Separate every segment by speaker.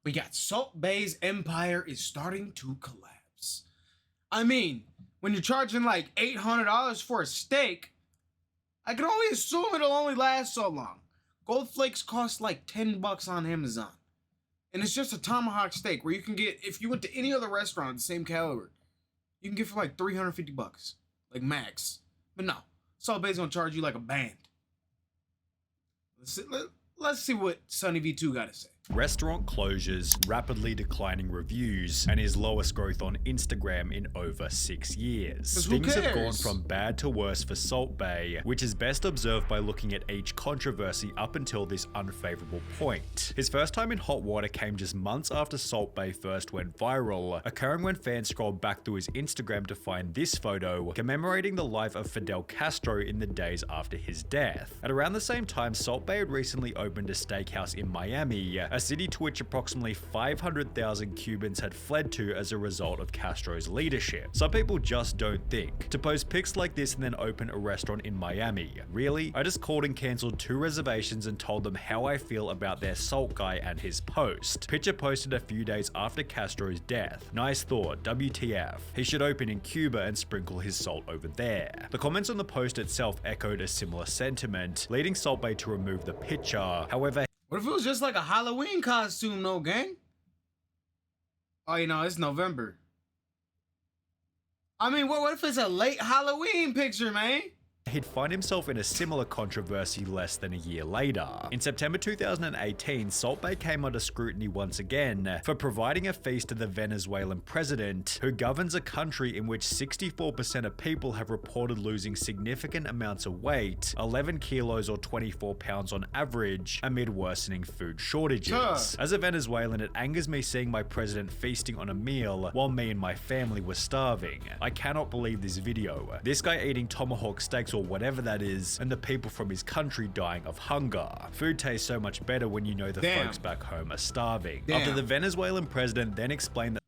Speaker 1: we got Salt Bay's empire is starting to collapse. I mean, when you're charging like $800 for a steak, I can only assume it'll only last so long. Gold flakes cost like $10 on Amazon. And it's just a tomahawk steak where you can get, if you went to any other restaurant of the same caliber, you can get for like $350, like max. But no, Salt Bay's gonna charge you like a band. Let's see what Sunny V2 gotta say.
Speaker 2: Restaurant closures, rapidly declining reviews, and his lowest growth on Instagram in over 6 years. Things have gone from bad to worse for Salt Bay, which is best observed by looking at each controversy up until this unfavorable point. His first time in hot water came just months after Salt Bay first went viral, occurring when fans scrolled back through his Instagram to find this photo commemorating the life of Fidel Castro in the days after his death. At around the same time, Salt Bay had recently opened a steakhouse in Miami, a city to which approximately 500,000 Cubans had fled to as a result of Castro's leadership. Some people just don't think. To post pics like this and then open a restaurant in Miami. Really? I just called and cancelled 2 reservations and told them how I feel about their salt guy and his post. Picture posted a few days after Castro's death. Nice thought, WTF. He should open in Cuba and sprinkle his salt over there. The comments on the post itself echoed a similar sentiment, leading Salt Bay to remove the picture. However,
Speaker 1: what if it was just like a Halloween costume, no gang? Oh, you know, it's November. I mean, what if it's a late Halloween picture, man?
Speaker 2: he'd find himself in a similar controversy less than a year later. In September 2018, Salt Bay came under scrutiny once again for providing a feast to the Venezuelan president, who governs a country in which 64% of people have reported losing significant amounts of weight, 11 kilos or 24 pounds on average, amid worsening food shortages. As a Venezuelan, it angers me seeing my president feasting on a meal while me and my family were starving. I cannot believe this video. This guy eating tomahawk steaks or whatever that is, and the people from his country dying of hunger. Food tastes so much better when you know the folks back home are starving. After the Venezuelan president then explained that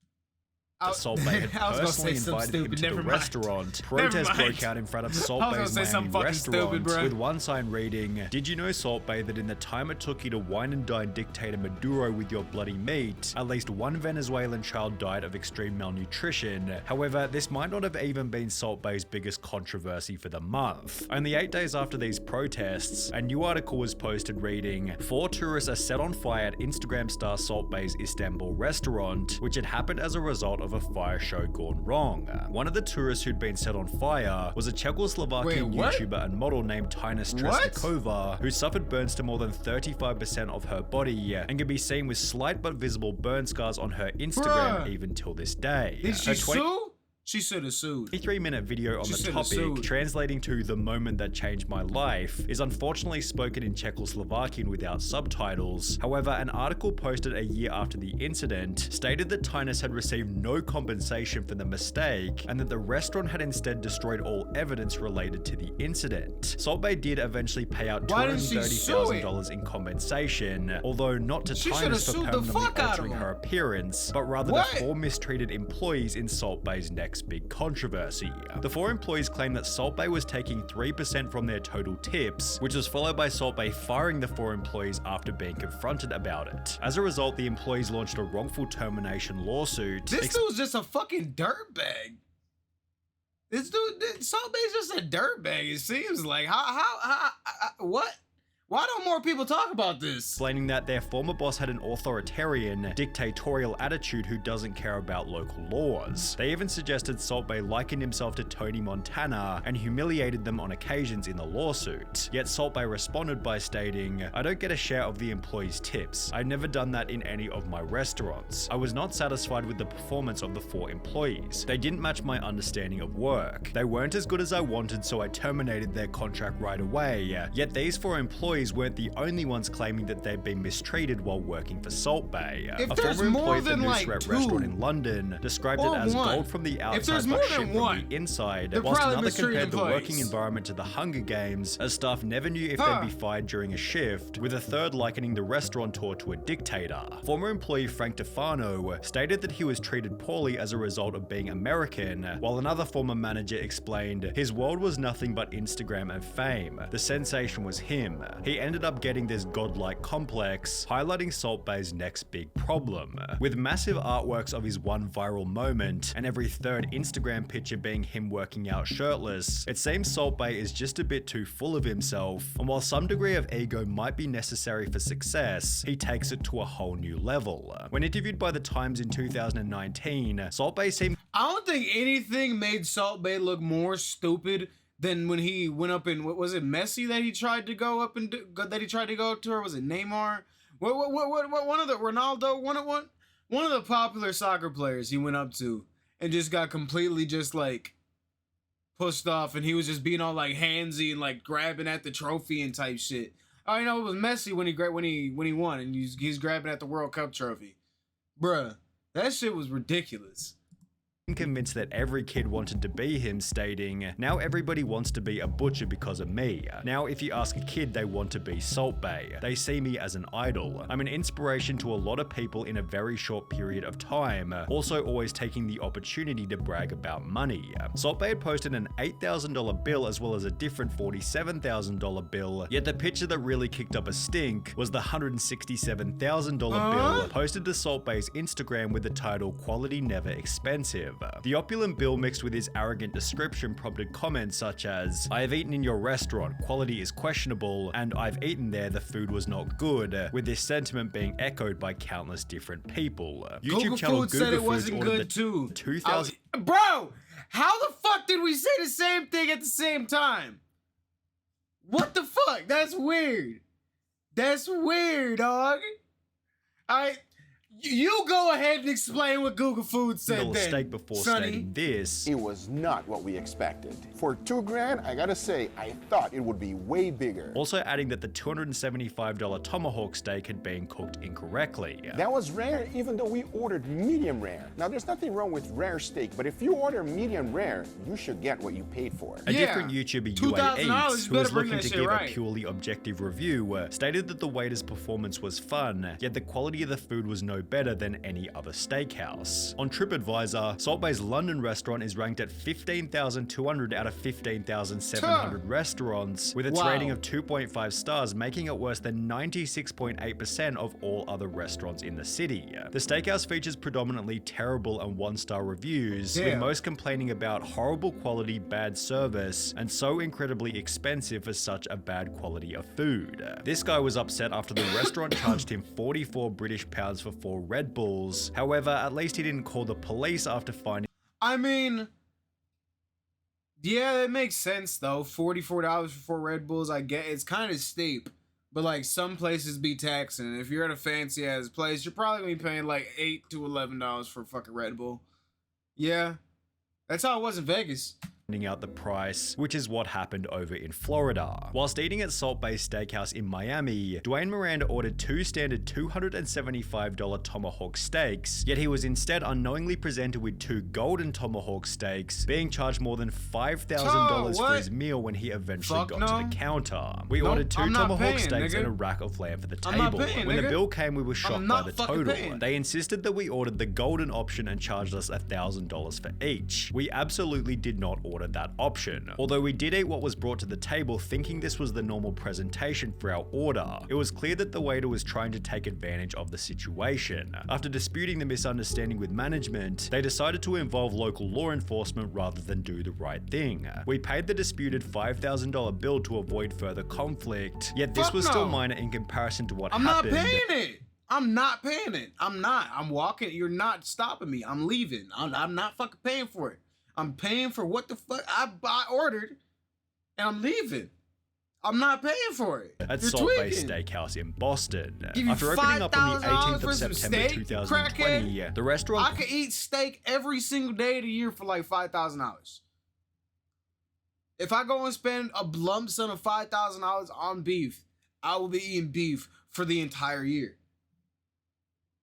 Speaker 2: Salt Bay had personally invited him to the restaurant. Protests broke out in front of Salt Bay's Miami restaurant, with one sign reading, "Did you know, Salt Bay, that in the time it took you to wine and dine dictator Maduro with your bloody meat, at least one Venezuelan child died of extreme malnutrition?" However, this might not have even been Salt Bay's biggest controversy for the month. Only 8 days after these protests, a new article was posted reading, "4 tourists are set on fire at Instagram star Salt Bay's Istanbul restaurant, which had happened as a result of a fire show gone wrong." One of the tourists who'd been set on fire was a Czechoslovakian YouTuber and model named Tina Stresnikova, who suffered burns to more than 35% of her body and can be seen with slight but visible burn scars on her Instagram even till this day.
Speaker 1: Did she sue? She should have sued.
Speaker 2: A 3-minute video on the topic, translating to "the moment that changed my life," is unfortunately spoken in Czechoslovakian without subtitles. However, an article posted a year after the incident stated that Tinus had received no compensation for the mistake and that the restaurant had instead destroyed all evidence related to the incident. Salt Bay did eventually pay out $230,000 in compensation, although not to Tinus for permanently altering her appearance, but rather to 4 mistreated employees in Salt Bay's next big controversy. The 4 employees claimed that Salt Bay was taking 3% from their total tips, which was followed by Salt Bay firing the 4 employees after being confronted about it. As a result, the employees launched a wrwrongful termination lawsuit.
Speaker 1: This dude's just a fucking dirtbag. This dude, Salt Bay's just a dirtbag, it seems like. What? Why don't more people talk about this?
Speaker 2: Explaining that their former boss had an authoritarian, dictatorial attitude who doesn't care about local laws. They even suggested Salt Bay likened himself to Tony Montana and humiliated them on occasions in the lawsuit. Yet Salt Bay responded by stating, "I don't get a share of the employees' tips. I've never done that in any of my restaurants. I was not satisfied with the performance of the 4 employees. They didn't match my understanding of work. They weren't as good as I wanted, so I terminated their contract right away." Yet these 4 employees weren't the only ones claiming that they'd been mistreated while working for Salt Bay.
Speaker 1: If
Speaker 2: a
Speaker 1: there's
Speaker 2: former
Speaker 1: more
Speaker 2: employee
Speaker 1: than
Speaker 2: at the
Speaker 1: like
Speaker 2: News
Speaker 1: 2
Speaker 2: restaurant in London described it as gold from the outside but shit from the inside, whilst another compared the working environment to the Hunger Games, as staff never knew if they'd be fired during a shift, with a third likening the restaurateur to a dictator. Former employee Frank Tefano stated that he was treated poorly as a result of being American, while another former manager explained his world was nothing but Instagram and fame. The sensation was him. he ended up getting this godlike complex, highlighting Salt Bay's next big problem. With massive artworks of his one viral moment, and every third Instagram picture being him working out shirtless, it seems Salt Bay is just a bit too full of himself, and while some degree of ego might be necessary for success, he takes it to a whole new level. When interviewed by The Times in 2019, Salt Bay seemed—
Speaker 1: I don't think anything made Salt Bay look more stupid than when he went up in, what was it, Messi that he tried to go up and that he tried to go to, or was it Neymar? What one of the Ronaldo, one of the popular soccer players he went up to and just got completely just like pushed off, and he was just being all like handsy and like grabbing at the trophy and type shit. I know it was Messi when he won, and he's grabbing at the World Cup trophy. Bruh, that shit was ridiculous.
Speaker 2: Convinced that every kid wanted to be him, stating, "Now everybody wants to be a butcher because of me. Now if you ask a kid, they want to be Salt Bay. They see me as an idol. I'm an inspiration to a lot of people in a very short period of time, also always taking the opportunity to brag about money." Salt Bay had posted an $8,000 bill as well as a different $47,000 bill, yet the picture that really kicked up a stink was the $167,000 bill posted to Salt Bay's Instagram with the title "Quality Never Expensive." The opulent bill mixed with his arrogant description prompted comments such as, "I have eaten in your restaurant, quality is questionable, and I've eaten there, the food was not good," with this sentiment being echoed by countless different people.
Speaker 1: Google Food said it wasn't good too.
Speaker 2: 2000
Speaker 1: Bro, how the fuck did we say the same thing at the same time? What the fuck? That's weird. That's weird, dog. You go ahead and explain what Google Food said then,
Speaker 2: steak before
Speaker 1: Sonny.
Speaker 2: stating this.
Speaker 3: It was not what we expected. For $2,000, I gotta say, I thought it would be way bigger.
Speaker 2: Also adding that the $275 tomahawk steak had been cooked incorrectly.
Speaker 3: That was rare even though we ordered medium rare. Now there's nothing wrong with rare steak, but if you order medium rare, you should get what you paid for.
Speaker 2: A different YouTuber, UA Eats, who was looking to give
Speaker 1: right.
Speaker 2: a purely objective review, stated that the waiter's performance was fun, yet the quality of the food was no better than any other steakhouse. On TripAdvisor, Salt Bay's London restaurant is ranked at 15,200 out of 15,700 restaurants, with its rating of 2.5 stars, making it worse than 96.8% of all other restaurants in the city. The steakhouse features predominantly terrible and one-star reviews, with most complaining about horrible quality, bad service, and so incredibly expensive for such a bad quality of food. This guy was upset after the restaurant charged him 44 British pounds for 4 Red Bulls. However, at least he didn't call the police after finding—
Speaker 1: I mean, yeah, it makes sense though. $44 for 4 Red Bulls, I get it's kind of steep, but like some places be taxing. If you're at a fancy ass place, you're probably gonna be paying like $8 to $11 for a fucking Red Bull. Yeah, that's how it was in Vegas.
Speaker 2: out the price, which is what happened over in Florida. Whilst eating at Salt Bay Steakhouse in Miami, Dwayne Miranda ordered 2 standard $275 tomahawk steaks, yet he was instead unknowingly presented with 2 golden tomahawk steaks, being charged more than $5,000 for his meal when he eventually got to the counter. We ordered 2 tomahawk steaks and a rack of lamb for the table. When the bill came, we were shocked by the total. They insisted that we ordered the golden option and charged us $1,000 for each. We absolutely did not order that option. Although we did eat what was brought to the table thinking this was the normal presentation for our order, it was clear that the waiter was trying to take advantage of the situation. After disputing the misunderstanding with management, they decided to involve local law enforcement rather than do the right thing. We paid the disputed $5,000 bill to avoid further conflict, yet this was still minor in comparison to what happened.
Speaker 1: I'm not paying it. I'm not paying it. I'm not. I'm walking. You're not stopping me. I'm leaving. I'm not fucking paying for it. I'm paying for what the fuck I ordered, and I'm leaving. I'm not paying for it.
Speaker 2: At Salt Bay Steakhouse in Boston. After opening up on the 18th of September 2020, the restaurant—
Speaker 1: I could eat steak every single day of the year for like $5,000. If I go and spend a lump sum of $5,000 on beef, I will be eating beef for the entire year.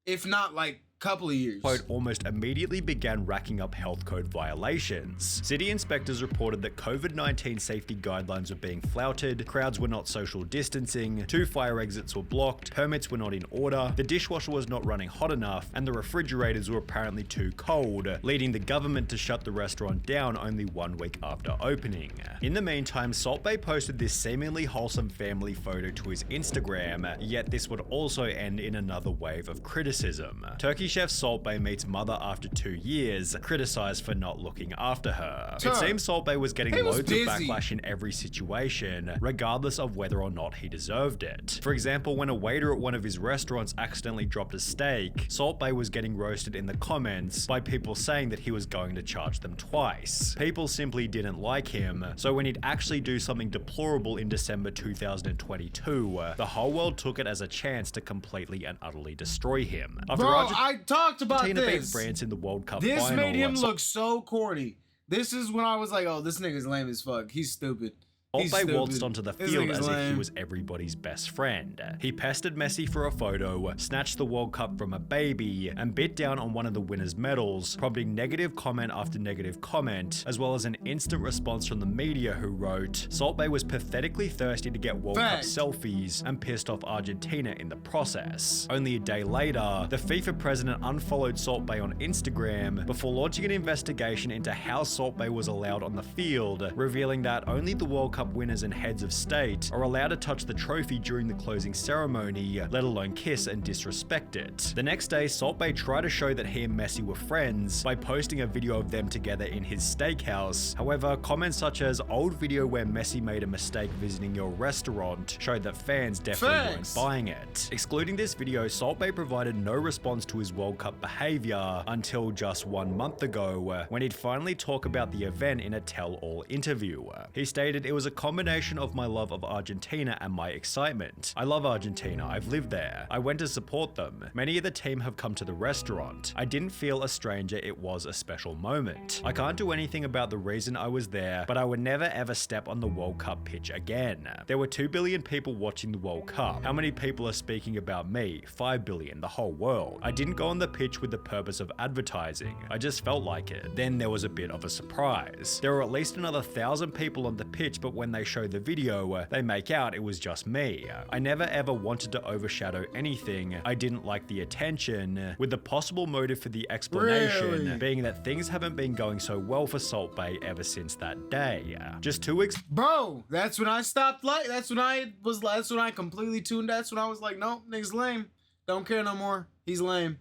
Speaker 1: If not like couple of years.
Speaker 2: Quote, almost immediately began racking up health code violations. City inspectors reported that COVID-19 safety guidelines were being flouted, crowds were not social distancing, 2 fire exits were blocked, permits were not in order, the dishwasher was not running hot enough, and the refrigerators were apparently too cold, leading the government to shut the restaurant down only 1 week after opening. In the meantime, Salt Bae posted this seemingly wholesome family photo to his Instagram, yet this would also end in another wave of criticism. Turkey chef Salt Bae meets mother after 2 years, criticized for not looking after her. It seems Salt Bae was getting loads of backlash in every situation, regardless of whether or not he deserved it. For example, when a waiter at one of his restaurants accidentally dropped a steak, Salt Bae was getting roasted in the comments by people saying that he was going to charge them twice. People simply didn't like him, so when he'd actually do something deplorable in December 2022, the whole world took it as a chance to completely and utterly destroy him. After
Speaker 1: Bro, I talked about
Speaker 2: Argentina beat
Speaker 1: this.
Speaker 2: France in the World Cup
Speaker 1: This
Speaker 2: final,
Speaker 1: made him look so corny. This is when I was like, oh, this nigga's lame as fuck. He's stupid.
Speaker 2: Salt Bae waltzed onto the field as if he was everybody's best friend. He pestered Messi for a photo, snatched the World Cup from a baby, and bit down on one of the winner's medals, prompting negative comment after negative comment, as well as an instant response from the media who wrote, Salt Bae was pathetically thirsty to get World Cup selfies and pissed off Argentina in the process. Only a day later, the FIFA president unfollowed Salt Bae on Instagram before launching an investigation into how Salt Bae was allowed on the field, revealing that only the World Cup winners and heads of state are allowed to touch the trophy during the closing ceremony, let alone kiss and disrespect it. The next day, Salt Bae tried to show that he and Messi were friends by posting a video of them together in his steakhouse. However, comments such as old video where Messi made a mistake visiting your restaurant showed that fans definitely weren't buying it. Excluding this video, Salt Bae provided no response to his World Cup behavior until just 1 month ago, when he'd finally talk about the event in a tell-all interview. He stated, it was a combination of my love of Argentina and my excitement. I love Argentina, I've lived there. I went to support them. Many of the team have come to the restaurant. I didn't feel a stranger, it was a special moment. I can't do anything about the reason I was there, but I would never ever step on the World Cup pitch again. There were 2 billion people watching the World Cup. How many people are speaking about me? 5 billion, the whole world. I didn't go on the pitch with the purpose of advertising. I just felt like it. Then there was a bit of a surprise. There were at least another 1,000 people on the pitch, but when they show the video, they make out it was just me. I never ever wanted to overshadow anything. I didn't like the attention, with the possible motive for the explanation being that things haven't been going so well for Salt Bae ever since that day. Just 2 weeks.
Speaker 1: Bro, that's when I stopped that's when I completely tuned. That's when I was like, nope, nigga's lame. Don't care no more. He's lame.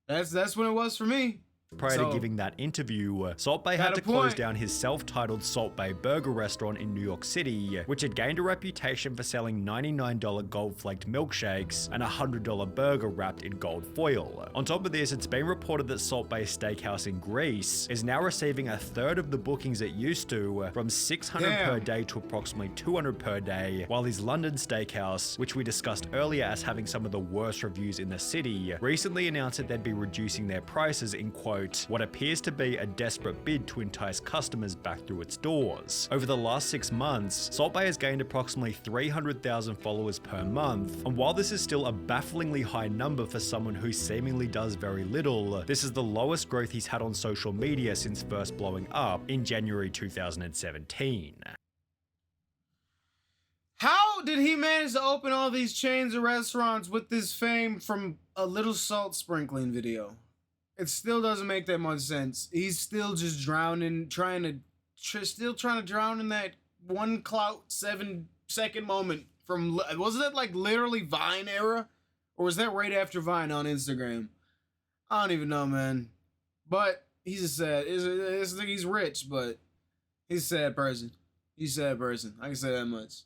Speaker 1: That's when it was for me.
Speaker 2: Prior to giving that interview, Salt Bae had to close down his self-titled Salt Bae Burger restaurant in New York City, which had gained a reputation for selling $99 gold-flaked milkshakes and a $100 burger wrapped in gold foil. On top of this, it's been reported that Salt Bae Steakhouse in Greece is now receiving a third of the bookings it used to, from 600 per day to approximately 200 per day, while his London steakhouse, which we discussed earlier as having some of the worst reviews in the city, recently announced that they'd be reducing their prices in quote, what appears to be a desperate bid to entice customers back through its doors. Over the last 6 months, Salt Bae has gained approximately 300,000 followers per month, and while this is still a bafflingly high number for someone who seemingly does very little, this is the lowest growth he's had on social media since first blowing up in January 2017.
Speaker 1: How did he manage to open all these chains of restaurants with this fame from a little salt sprinkling video? It still doesn't make that much sense. He's still just drowning, trying to drown in that 1 clout 7-second moment from, wasn't it like literally Vine era? Or was that right after Vine on Instagram? I don't even know, man. But he's a sad, he's rich, but he's a sad person. He's a sad person. I can say that much.